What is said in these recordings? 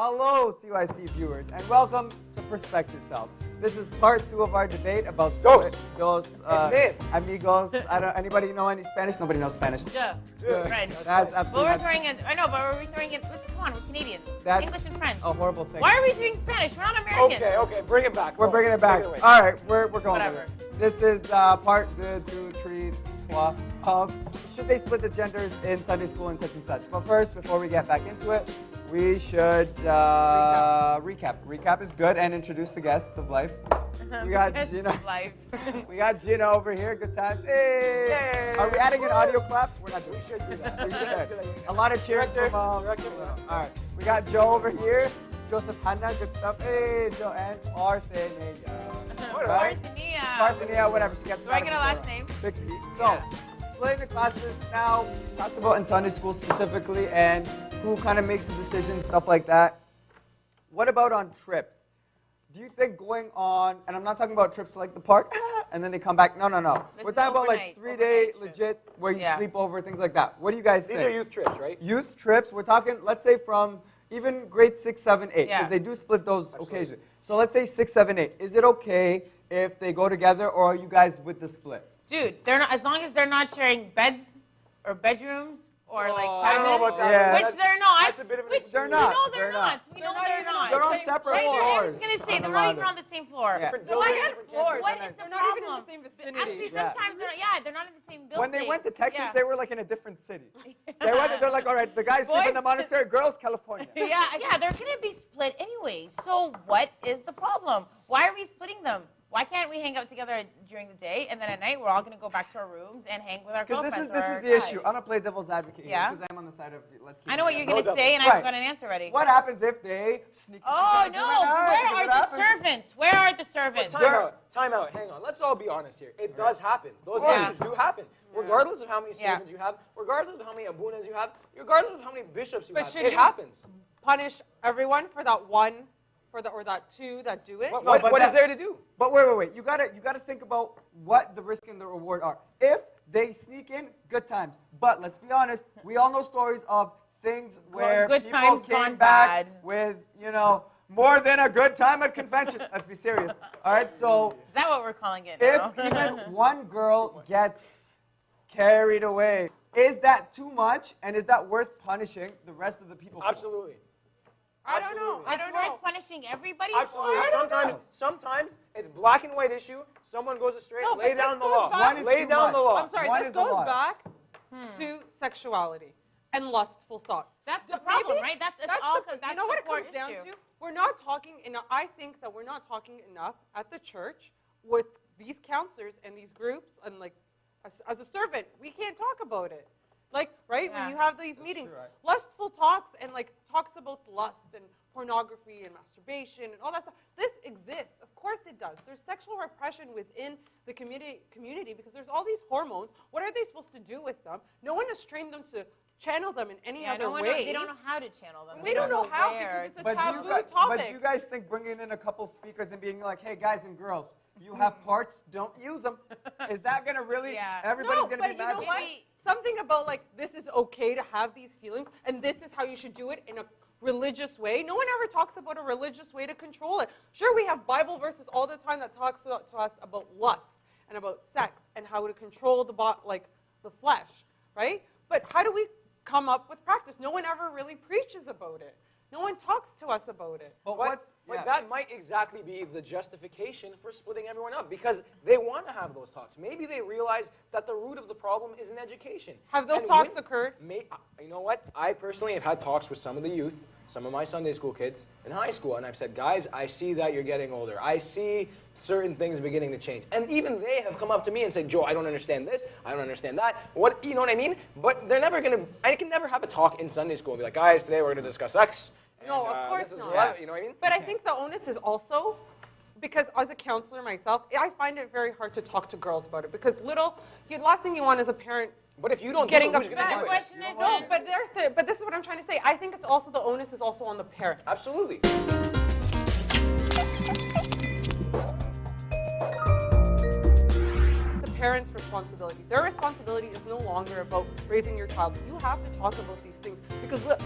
Hello, CYC viewers, and welcome to Perspect Yourself. This is part 2 of our debate about dos amigos. Anybody know any Spanish? Nobody knows Spanish. French. That's absolutely. But we're throwing it. I know, but we're throwing it. Come on, we're Canadians. That's English and French. a horrible thing. Why are we doing Spanish? We're not American. Okay, bring it back. We're bringing it back. All right, we're going Whatever. with it. This is part 2, 3, 4 of should they split the genders in Sunday school and such and such. But first, before we get back into it, we should recap. Recap is good, and introduce the guests of life. We got Gina. We got Gina over here. Good times. Hey! Yay. Are we adding an audio clap? We're not doing. We should do that. We should. A lot of cheering from. All right. We got Joe over here. Joseph Hanna. Good stuff. Hey, Joe and Parthenia. Parthenia. Whatever. Do I get a last name? So, splitting the classes now. Talked about in Sunday school specifically, and who kind of makes the decision, stuff like that. What about on trips? Do you think going on, and I'm not talking about trips to like the park, and then they come back. No. We're talking about like 3-day legit where you sleep over, things like that. What do you guys think? These are youth trips, right? Youth trips. We're talking, let's say from even grade 6, 7, 8, because they do split those occasionally. So let's say 6, 7, 8. Is it okay if they go together, or are you guys with the split? Dude, they're not. As long as they're not sharing beds or bedrooms. Or like I don't know about that. Yeah. Which they're not. That's a bit of an They're not. We know they're not. We know they're not. They're on separate I floors. was gonna say they're not even on the same floor. Yeah. Different What buildings, is different floors? campuses. What is the They're not even in the same vicinity. Actually, sometimes they're not in the same building. When they went to Texas, Yeah. they were like in a different city. They're like, all right, the guys sleep in the monastery, girls, California. Yeah, they're gonna be split anyway. So what is the problem? Why are we splitting them? Why can't we hang out together during the day, and then at night we're all going to go back to our rooms and hang with our girlfriends? Because or this our is the guys? issue. I'm going to play devil's advocate here, Yeah. because I'm on the side of let's keep I know what you're going to Those say, and Right. I've got an answer ready. What happens if they sneak Oh, into no. the night? Where are the servants? Where are the servants? Time out, hang on. Let's all be honest here. It does happen. Those Yeah. issues do happen. Regardless of how many servants you have, regardless of how many abunas you have, regardless of how many bishops you have, it happens. Punish everyone for that one, or that two that do it. What is there to do? But wait. You gotta think about what the risk and the reward are. If they sneak in, good times. But let's be honest, we all know stories of things where good people times came gone back bad. with, more than a good time at convention. Let's be serious. All right, so Is that what we're calling it if now? even one girl gets carried away, is that too much, and is that worth punishing the rest of the people? Absolutely. I don't know. It's worth punishing everybody Absolutely. for? Sometimes it's black and white issue. Someone goes astray. No, lay but down the this goes law. back- Lay down the law. I'm sorry, One this is a goes lot. back to sexuality and lustful thoughts. That's the problem, Maybe right? That's you the know what it core comes down issue. to? We're not talking enough. I think that we're not talking enough at the church with these counselors and these groups, and like as a servant, we can't talk about it. Like, right, when Yeah. you have these meetings, true, right. lustful talks and like talks about lust and pornography and masturbation and all that stuff. This exists. Of course it does. There's sexual repression within the community because there's all these hormones. What are they supposed to do with them? No one has trained them to channel them in any other way. They don't know how to channel them. They don't know how where. because it's a But taboo but topic. do you guys think bringing in a couple speakers and being like, hey, guys and girls, you have parts, don't use them. Is that going to really, Yeah. everybody's No, going to but be you know magic? what? Something about like this is okay to have these feelings and this is how you should do it in a religious way. No one ever talks about a religious way to control it. Sure, we have Bible verses all the time that talks to us about lust and about sex and how to control the flesh, right? But how do we come up with practice? No one ever really preaches about it. No one talks to us about it. But That might exactly be the justification for splitting everyone up because they want to have those talks. Maybe they realize that the root of the problem is in education. Have those And talks when- occurred? You know what? I personally have had talks with some of the youth, some of my Sunday school kids in high school, and I've said, guys, I see that you're getting older. I see certain things beginning to change. And even they have come up to me and said, Joe, I don't understand this. I don't understand that. You know what I mean? But they're never going to, I can never have a talk in Sunday school and be like, guys, today we're going to discuss sex. No, And, of course this is not. what- you know what I mean? But I think the onus is also, because as a counselor myself, I find it very hard to talk to girls about it because the last thing you want as a parent But if you don't getting do it, who's going to upset. do it? question is, No, but this is what I'm trying to say. I think it's also the onus is also on the parent. Absolutely. The parent's responsibility. Their responsibility is no longer about raising your child. You have to talk about these things because look,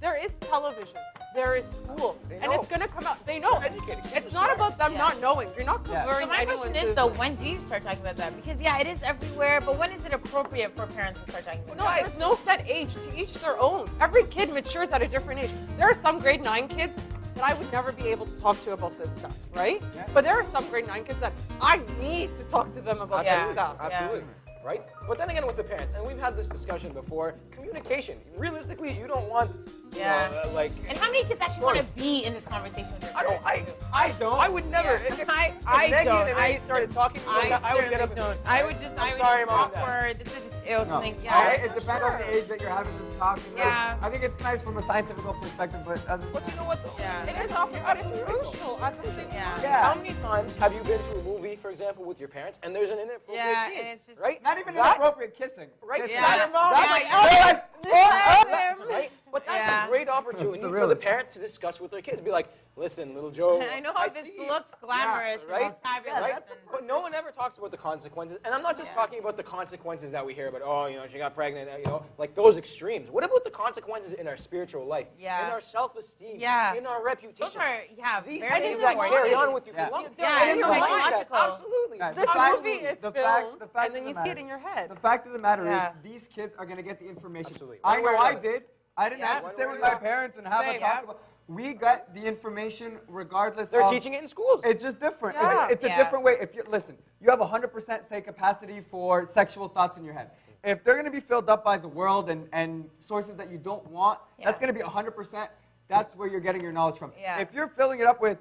there is television. there is school. They And know. it's going to come out. They know. Educated. It's not about them not knowing. You're not Yeah. converting So my anyone question to is though, when do you start talking about that? Because yeah, it is everywhere, but when is it appropriate for parents to start talking about No, that? there's no set age. To each their own. Every kid matures at a different age. There are some grade 9 kids that I would never be able to talk to about this stuff, right? Yeah. But there are some grade 9 kids that I need to talk to them about Yeah. this stuff. Absolutely. Right? But then again with the parents, and we've had this discussion before, communication. Realistically, you don't want, Yeah. like... And how many kids actually want to be in this conversation with their I don't, parents? I don't. I would never. Yeah. If I Maggie don't. and Maggie started talking, I would get up and don't. I would just, I'm I would sorry, just Mom and Dad. awkward. This is just ill No. something. All Yeah. right, it depends on the age that you're having this talk. And like, Yeah. I think it's nice from a scientific perspective, but But you know what though? Yeah. It is awkward, but it's crucial at the same Yeah. time. Yeah. How many times have you been to a movie, for example, with your parents, and there's an inappropriate Yeah, scene, and it's just- right? not even That- inappropriate kissing. Right? Kissing. Yeah. That's, Yeah, like, yeah. they're like, Right? But that's Yeah. a great opportunity the for the realest. parent to discuss with their kids. Be like, listen, little Joe, I know how this see looks glamorous right? and fabulous. Right? and- But no one ever talks about the consequences. And I'm not just Yeah. talking about the consequences that we hear about, oh, you know, she got pregnant, you know, like those extremes. What about the consequences in our spiritual life, Yeah. in our self-esteem, Yeah. in our reputation? Those are, yeah, These very things that important. carry on with you Yeah. for long. Yeah, in it's your mindset. psychological. Absolutely. Yeah, This The fact- movie is the filmed, fact and then of you the see it matter- in your head. The fact of the matter Yeah. is, these kids are going to get the information. Absolutely. I One way know or I another. did. I didn't Yeah. have to One sit way with or my another. parents and have a Same. talk Yeah. about. We got the information regardless. They're of, teaching it in schools. It's just different. Yeah. It's a Yeah. different way. If you listen, you have 100% say capacity for sexual thoughts in your head. If they're going to be filled up by the world and sources that you don't want, that's Yeah. going to be 100%. That's where you're getting your knowledge from. Yeah. If you're filling it up with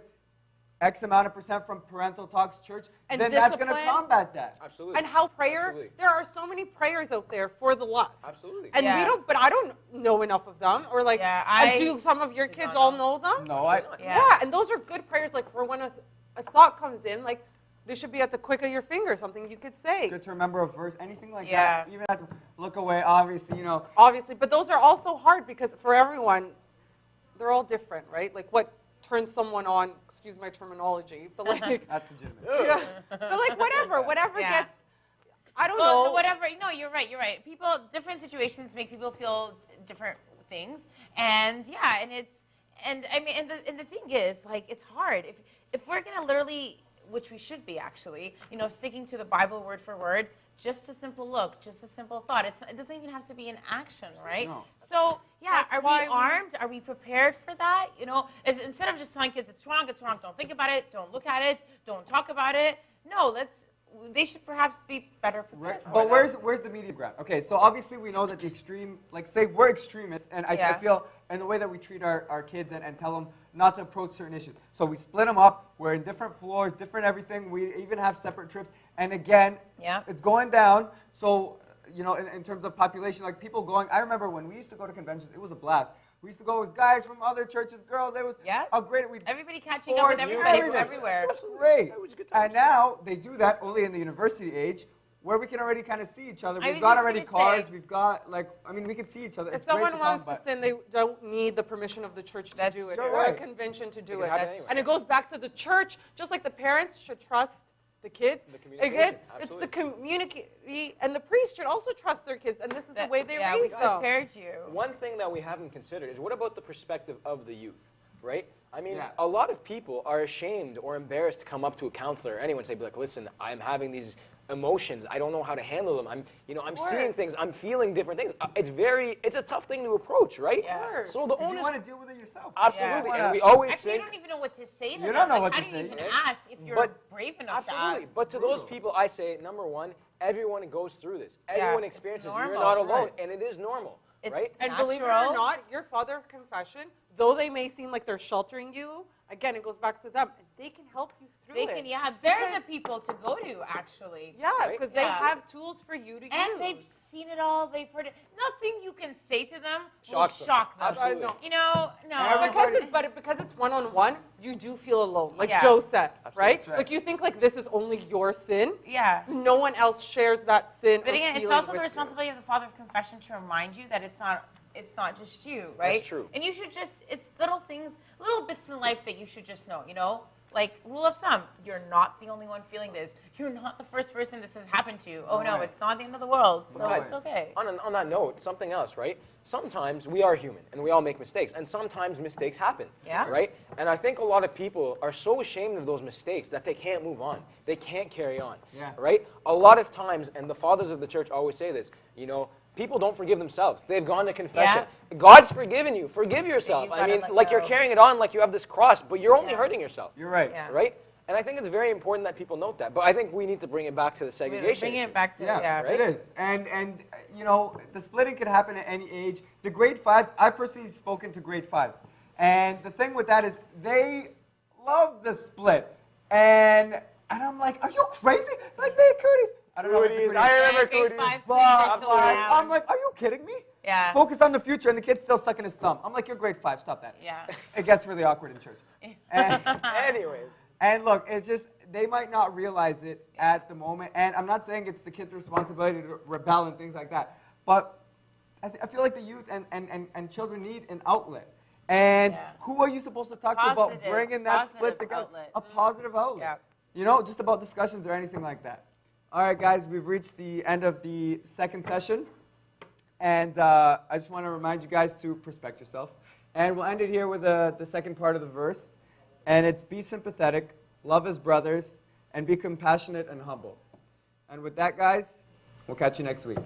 X amount of percent from parental talks, church, And then that's going to discipline. combat that. Absolutely. And how prayer, Absolutely. there are so many prayers out there for the lost. Absolutely. And Yeah. but I don't know enough of them. Or like, Yeah, I do some of your did kids not all know. know them? No, I. Absolutely. Yeah, and those are good prayers. Like for when a thought comes in, like they should be at the quick of your finger, something you could say. Good to remember a verse, anything like Yeah. that. Even have to look away, obviously, you know. Obviously, but those are also hard because for everyone, they're all different, right? Like what turns someone on, excuse my terminology, but like, That's legitimate. yeah, but like whatever Yeah. gets, I don't Well, know. whatever. No, you're right. You're right. People, different situations make people feel different things, and yeah, and I mean, and the thing is, like, it's hard if we're gonna literally, which we should be actually, you know, sticking to the Bible word for word. Just a simple look, just a simple thought. It doesn't even have to be an action, right? No. So yeah, That's are why we we- armed? Are we prepared for that? You know, instead of just telling kids it's wrong, don't think about it, don't look at it, don't talk about it. No, they should perhaps be better prepared. Right. for But it. where's the medium ground? Okay, so obviously we know that the extreme, like say we're extremists, and I Yeah. feel in the way that we treat our kids and tell them not to approach certain issues. So we split them up. We're in different floors, different everything. We even have separate trips. And again, Yeah. it's going down. So, you know, in terms of population, like people going, I remember when we used to go to conventions, it was a blast. We used to go with guys from other churches, girls. It was Yeah. a great. We Everybody catching up with sports, everybody from everything. everywhere. It was great. It was good And times. now they do that only in the university age, where we can already kind of see each other. I We've was got just already gonna cars. say- We've got we can see each other. If It's great someone to wants come, to but- sin, they don't need the permission of the church to That's do it, so or a right. convention to do can it. have it anyway. And it goes back to the church, just like the parents should trust the kids. The communication, It's the community, and the priest should also trust their kids, and this is the way they yeah, we raise them. prepared you. One thing that we haven't considered is what about the perspective of the youth, right? I mean, Yeah. a lot of people are ashamed or embarrassed to come up to a counselor or anyone and say, like, listen, I'm having these emotions. I don't know how to handle them. I'm seeing things. I'm feeling different things. It's a tough thing to approach, right? Yeah. So the 'Cause you onus, want to deal with it yourself. absolutely, Yeah. and we always Actually, you think, don't even know what to say to You them. don't know Like, what how to do you say. even Right. ask if you're But- brave enough to absolutely. ask? But to those people, I say, number one, everyone goes through this. Everyone it's experiences. normal. You're not That's alone, right. and it is normal, It's right? And believe it or natural. not, your father of confession, though they may seem like they're sheltering you, again, it goes back to them. They can help you through They it. can, yeah, they're Because- the people to go to, actually. Yeah, Right? because they Yeah. have tools for you to use. And they've seen it all. They've heard it. Nothing you can say to them will Shocks them. shock them. Absolutely. No. You know, no. Everybody- Because it's one-on-one, you do feel alone, like Yeah. Joe said, right? That's right. Like you think like this is only your sin. Yeah. No one else shares that sin. But or again, it's feeling also the with you. responsibility of the father of confession to remind you that it's not just you, right? That's true. And you should just, it's little things, little bits in life that you should just know, you know? Like, rule of thumb, you're not the only one feeling this. You're not the first person this has happened to. Oh, no, Right. it's not the end of the world, so Guys, it's okay. On that note, something else, right? sometimes we are human and we all make mistakes, and sometimes mistakes happen. Yeah. Right? And I think a lot of people are so ashamed of those mistakes that they can't move on. They can't carry on. Yeah. Right? A lot of times, and the fathers of the church always say this, people don't forgive themselves. They've gone to confession. Yeah. God's forgiven you. Forgive yourself. you've I gotta mean, let like you're go. carrying it on like you have this cross, but you're only Yeah. hurting yourself. You're right. Yeah. Right? And I think it's very important that people note that. But I think we need to bring it back to the segregation Bring issue. it back to Yeah, right? it is. And the splitting can happen at any age. The grade 5s, I've personally spoken to grade 5s. And the thing with that is they love the split. And I'm like, are you crazy? Like, they cooties. I don't know if it's a Cooties. cootie. I remember Grade cooties. 5, But please just slow down. I'm like, are you kidding me? Yeah. Focus on the future, and the kid's still sucking his thumb. I'm like, you're grade 5, stop that. Yeah. It gets really awkward in church. And, Anyways. and look, it's just, they might not realize it at the moment. And I'm not saying it's the kid's responsibility to rebel and things like that. But I feel like the youth and children need an outlet. And Yeah. who are you supposed to talk to about Positive- bringing that split positive together? outlet. A positive outlet. Yeah. Just about discussions or anything like that. All right, guys, we've reached the end of the second session. And I just want to remind you guys to prospect yourself. And we'll end it here with the second part of the verse. And it's be sympathetic, love as brothers, and be compassionate and humble. And with that, guys, we'll catch you next week.